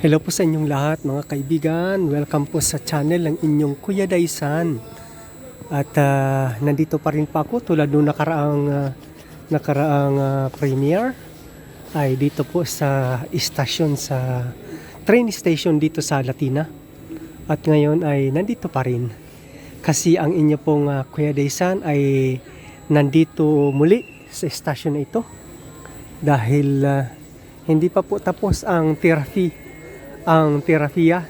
Hello po sa inyong lahat mga kaibigan. Welcome po sa channel ng inyong Kuya Daisan. At nandito pa rin pa ako tulad nung nakaraang premiere ay dito po sa istasyon, sa train station dito sa Latina. At ngayon ay nandito pa rin kasi ang inyo pong Kuya Daisan ay nandito muli sa istasyon na ito dahil hindi pa po tapos ang terapiya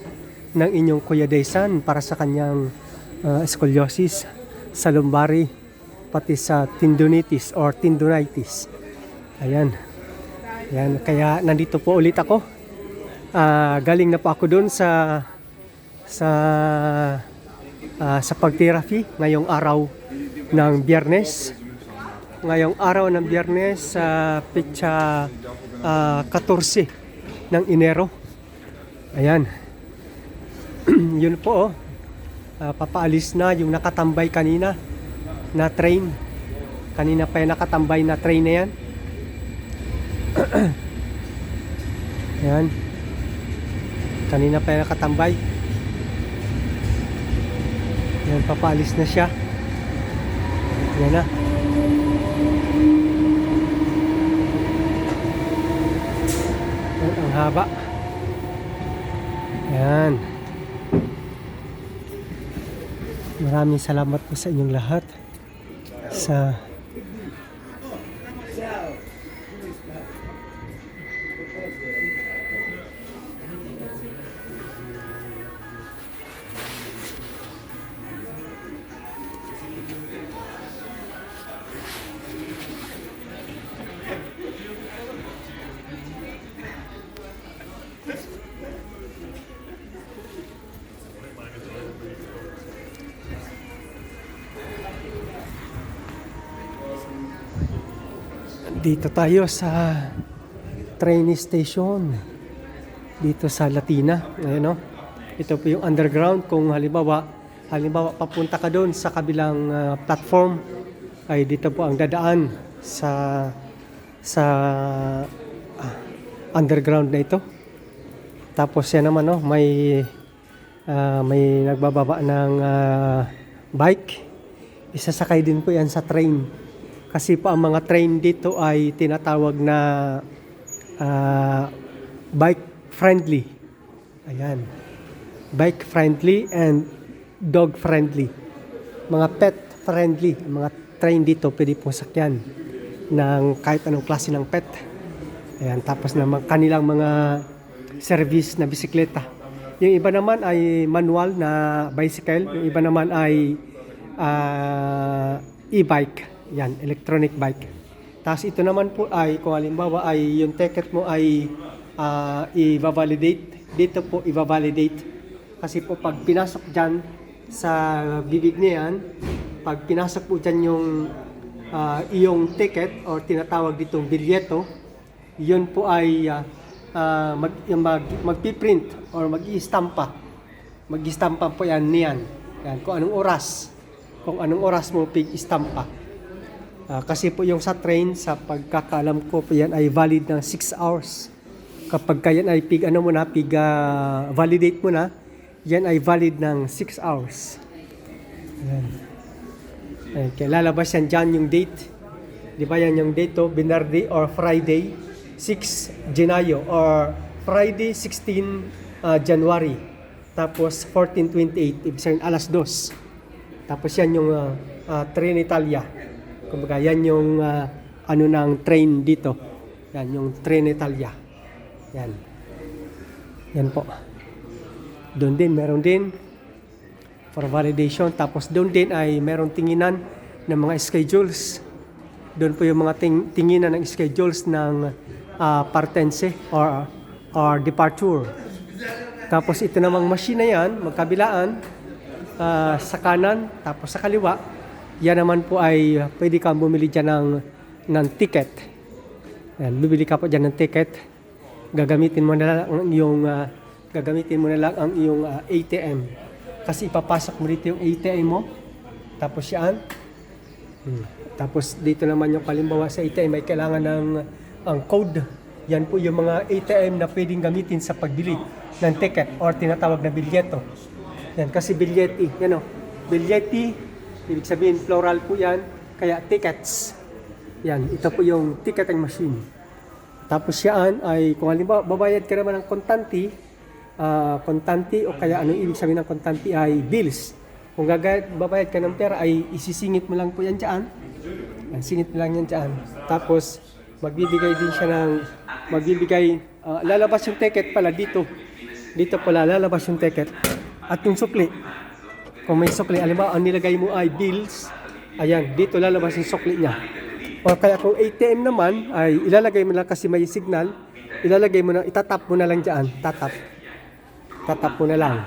ng inyong Kuya Daisan para sa kanyang scoliosis, sa lumbari, pati sa tendonitis or tendonitis. Ayan. Ayan. Kaya nandito po ulit ako. Galing na po ako doon sa pag-therapy ngayong araw ng Biyernes. Ngayong araw ng Biyernes sa petsa 14 ng Enero. Ayan. Yun po papaalis na yung nakatambay kanina na train. Kanina pa yung nakatambay na train na yan. Ayan. Kanina pa yung nakatambay. Ayan, papaalis na siya. Ayan na. Ayan, ang haba. Ayan. Maraming salamat po sa inyong lahat sa dito tayo sa train station dito sa Latina. Ayan, no? Ito po yung underground. Kung halimbawa papunta ka doon sa kabilang platform, ay dito po ang dadaan sa underground na ito. Tapos yan naman, no, may nagbababa ng bike. Isasakay din po yan sa train. Kasi po ang mga train dito ay tinatawag na bike friendly. Ayan. Bike friendly and dog friendly. Mga pet friendly. Mga train dito pwede po sakyan ng kahit anong klase ng pet. Ayan. Tapos na kanilang mga service na bisikleta. Yung iba naman ay manual na bicycle. Yung iba naman ay e-bike. Yan, electronic bike. Tapos ito naman po ay kung halimbawa ay yung ticket mo ay i-validate. Dito po i-validate. Kasi po pag pinasok dyan sa bibig niyan, pag pinasok po dyan yung iyong ticket or tinatawag ditong bilyeto, yun po ay magpiprint or mag-i-stampa. Mag-i-stampa po yan niyan. Yan, kung anong oras mo pig-istampa. Kasi po yung sa train, sa pagkakaalam ko po yan ay valid ng 6 hours. Kapag yan ay validate mo na, yan ay valid ng 6 hours. Ayan. Ayan. Kaya lalabas yan dyan yung date. Di ba yan yung date to? Binardi or Friday 6 Genayo or Friday 16 January. Tapos 14:28, ibig sabihin alas 2. Tapos yan yung Train Italia. Kumbaga, yan yung ng train dito. Yan, yung Train Italia. Yan. Yan po. Doon din, meron din for validation. Tapos doon din ay meron tinginan ng mga schedules. Doon po yung mga tinginan ng schedules ng partense or departure. Tapos ito namang machine na yan, magkabilaan, sa kanan, tapos sa kaliwa. Yan naman po ay pwede kang bumili dyan ng ticket. Ayan, bibili ka po dyan ng ticket. Gagamitin mo na lang ang iyong ATM. Kasi ipapasok mo dito yung ATM mo. Tapos yan. Tapos dito naman yung kalimbawa sa ATM ay kailangan ng ang code. Yan po yung mga ATM na pwedeng gamitin sa pagbili ng ticket or tinatawag na bilyeto. Yan, kasi bilyeti. Yan o. Bilyeti, ibig sabihin plural po yan. Kaya tickets. Yan, ito po yung ticketing machine. Tapos yan ay, kung halimbawa, babayad ka naman ng kontanti o kaya anong ibig sabihin ng kontanti ay bills. Kung babayad ka ng pera ay isisingit mo lang po yan dyan. Singit mo lang yan dyan. Tapos, magbibigay din siya ng, lalabas yung ticket pala dito. Dito pala, lalabas yung ticket. At yung sukli. Kung may sukli, halimbawa, ang nilagay mo ay bills. Ayan, dito lalabas yung sukli niya. O kaya kung ATM naman, ay ilalagay mo lang kasi may signal. Ilalagay mo na, itatap mo na lang dyan. Tatap mo na lang.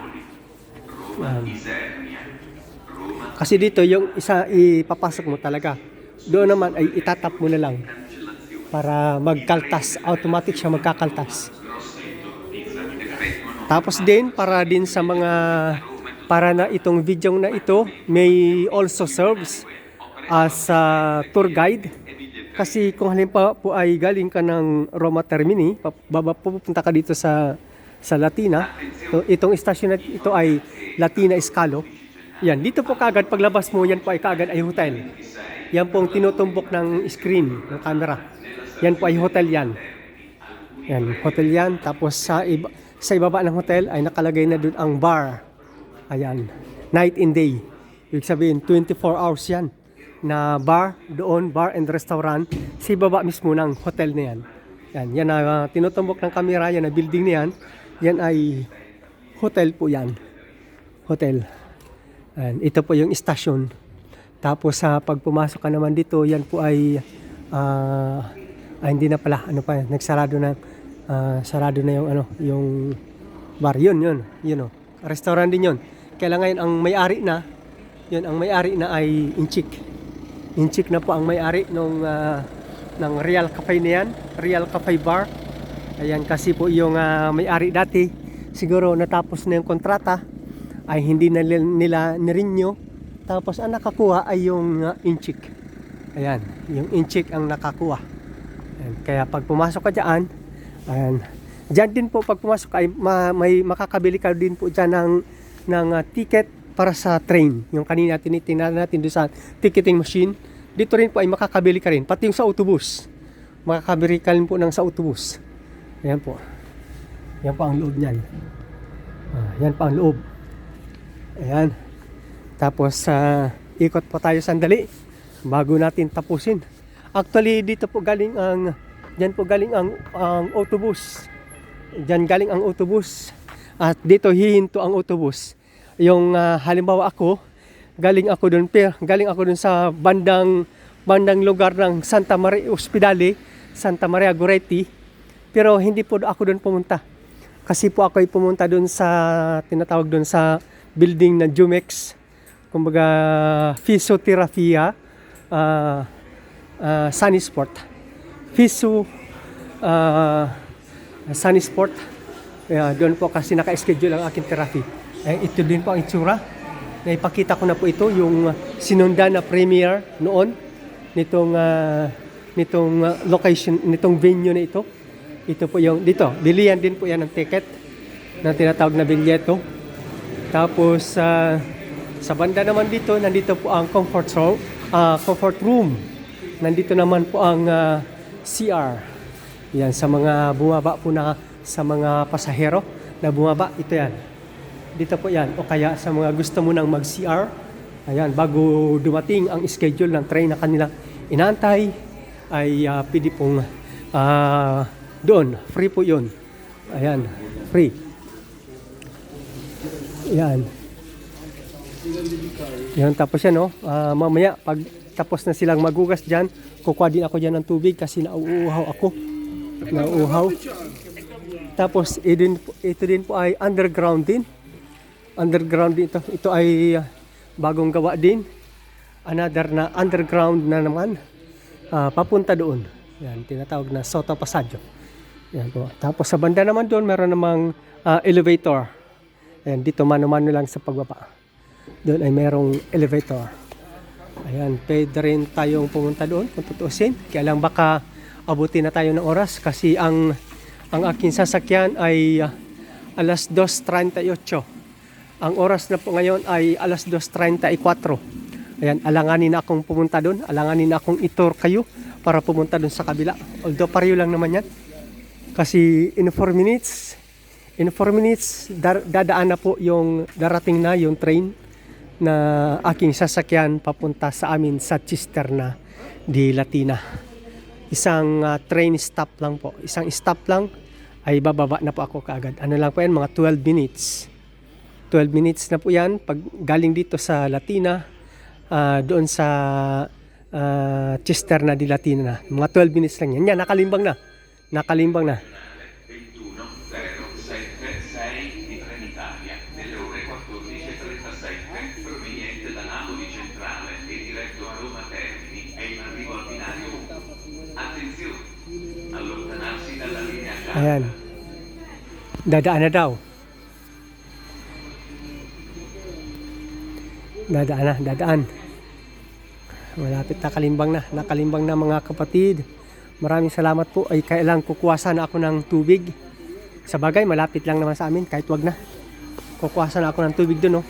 Kasi dito yung isa ipapasok mo talaga. Doon naman ay itatap mo na lang para magkaltas. Automatic siya magkakaltas. Tapos din para din sa mga para na itong video na ito may also serves as a tour guide. Kasi kung halimbawa po ay galing ka ng Roma Termini, pupunta ka dito sa Latina. Itong station na ito ay Latina Scalo. Yan, dito po kaagad paglabas mo, yan po ay kaagad ay hotel. Yan po ang tinutumbok ng screen ng camera. Yan po ay hotel yan. Yan, hotel yan. Tapos sa ibaba ng hotel ay nakalagay na doon ang bar. Ayan, night and day. Ibig sabihin 24 hours yan na bar doon, bar and restaurant sa ibaba mismo ng hotel na yan. Yan na tinutumbok ng camera, yan na building na yan. Yan ay hotel po yan. Hotel. And ito po yung station. Tapos sa pag pumasok ka naman dito, yan po ay hindi na pala, nagsarado na, sarado na yung yung bar. Yun restaurant din yun. Kaya ngayon ang may-ari na, ang may-ari na ay Inchik. Inchik na po ang may-ari ng Real Cafe na yan, Real Cafe Bar. Ayan, kasi po yung may-ari dati, siguro natapos na yung kontrata, ay hindi na nila nirenew. Tapos ang nakakuha ay yung Inchik. Ayan, yung Inchik ang nakakuha. Ayan, kaya pag pumasok ka dyan, ayan, dyan din po pag pumasok ka, may makakabili ka din po dyan ng ticket para sa train. Yung kanina tinitingnan natin doon sa ticketing machine. Dito rin po ay makakabili ka rin. Pati yung sa autobus. Makakabili ka rin po ng sa autobus. Ayan po. Yan po ang loob niyan. Yan po ang loob. Ayan. Tapos ikot pa tayo sandali bago natin tapusin. Actually dito po galing ang autobus. Diyan galing ang autobus. At dito hihinto ang autobus. Yung halimbawa galing ako doon sa bandang lugar ng Santa Maria Ospedale, Santa Maria Goretti. Pero hindi po ako doon pumunta. Kasi po ako ay pumunta doon sa tinatawag doon sa building ng Jumex. Kumbaga Physiotherapia Sanisport. Sanisport. Doon po kasi naka-schedule ang aking therapy. Ito din po ang itsura. Naipakita ko na po ito, yung sinundan na premiere noon nitong location, nitong venue na ito. Ito po yung dito, bilihan din po yan ng ticket na tinatawag na bilyeto. Tapos sa banda naman dito, nandito po ang comfort room. Nandito naman po ang CR. Yan sa mga bumaba po na sa mga pasahero na bumaba, ito yan. Dito po yan. O kaya sa mga gusto mo nang mag-CR, ayan, bago dumating ang schedule ng train na kanila inaantay, ay pwede pong doon. Free po yun. Ayan, free. Ayan. Yan, tapos yan, mamaya, pag tapos na silang magugas dyan, kukuha din ako dyan ng tubig kasi nauuhaw ako. Nauuhaw. Tapos, ito din po ay underground din. Underground din ito. Ito ay bagong gawa din. Another na underground na naman. Papunta doon. Yan, tinatawag na Soto Passaggio. Yan po. Tapos sa banda naman doon, meron namang elevator. Ayan, dito mano-mano lang sa pagbaba. Doon ay merong elevator. Ayan, pwede rin tayong pumunta doon kung tutuusin. Kaya lang baka abutin na tayo ng oras kasi ang aking sasakyan ay alas 2:38. Ang oras na po ngayon ay alas 2:34. Ayan, alanganin na akong pumunta doon. Alanganin na akong itur kayo para pumunta doon sa kabila. Although pareho lang naman yan. Kasi in 4 minutes, dadaan na po yung darating na yung train na aking sasakyan papunta sa amin sa Cisterna di Latina. Isang train stop lang po. Isang stop lang ay bababa na po ako kaagad. Ano lang po yan, mga 12 minutes. 12 minutes na po yan. Pag galing dito sa Latina, doon sa Cisterna di Latina na. Mga 12 minutes lang yan. Yan, nakalimbang na. Nakalimbang na. Ayan. Dadaan na daw. Dadaan. Malapit na kalimbang na. Nakalimbang na mga kapatid. Maraming salamat po. Ay kailang kukuha sana ako ng tubig. Sa bagay, malapit lang naman sa amin. Kahit wag na. Kukuha sana ako ng tubig doon. No?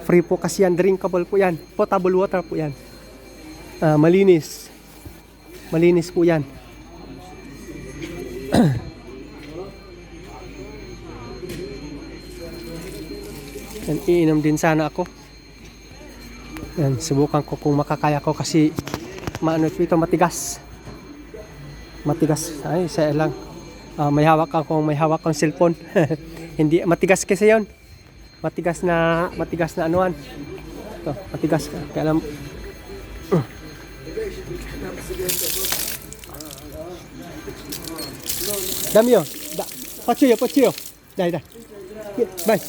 Free po kasi yan. Drinkable po yan. Potable water po yan. Malinis. Malinis po yan. Yan, iinom din sana ako. Yan, subukan ko kung makakaya ko kasi maano ito, matigas. Matigas. Ay, saya lang. May hawak akong cellphone. Hindi matigas kasi 'yon. Matigas na anuan. Ito, matigas. Kaya alam. Damio. Pachiyo. Dai. Bye.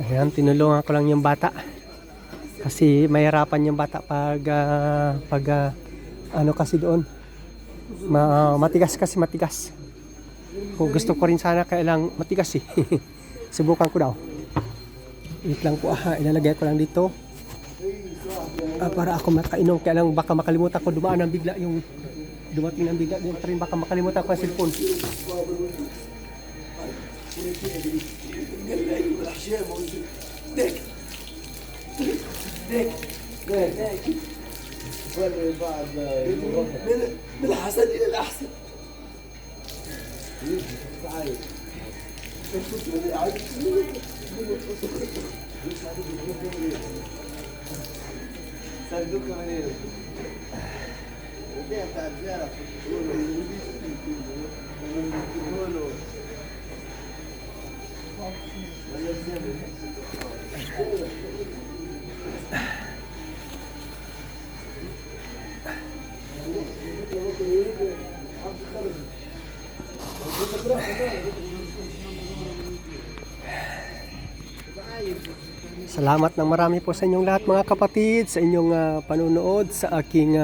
Ayan, tinulungan ko lang yung bata kasi mahirapan yung bata pag ano kasi doon matigas kung gusto ko rin sana kailang matigas eh. Subukan ko daw. Wait lang po, ilalagay ko lang dito para ako makainom. Kaya lang baka makalimutan ko dumating ng bigla yung train, baka makalimutan ko ang cellphone. من الحسن إلى الأحسن. صندوق منين؟ وفيها بتاع الزيارة Salamat ng marami po sa inyong lahat mga kapatid, sa inyong panunood sa aking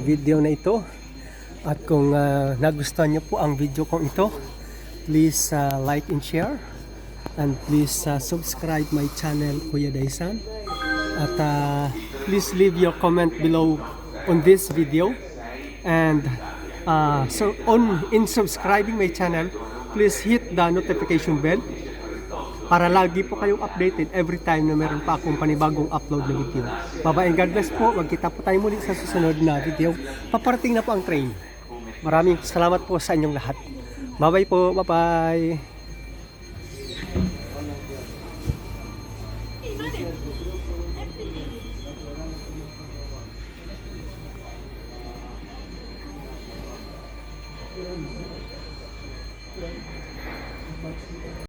video na ito. At kung nagustuhan nyo po ang video kong ito, please like and share. And please subscribe my channel, Kuya Daisan. At please leave your comment below on this video. And in subscribing my channel, please hit the notification bell para lagi po kayong updated every time na meron pa akong panibagong upload na video. Bye-bye and God bless po. Magkita po tayo muli sa susunod na video. Paparating na po ang train. Maraming salamat po sa inyong lahat. Bye-bye po. Bye-bye.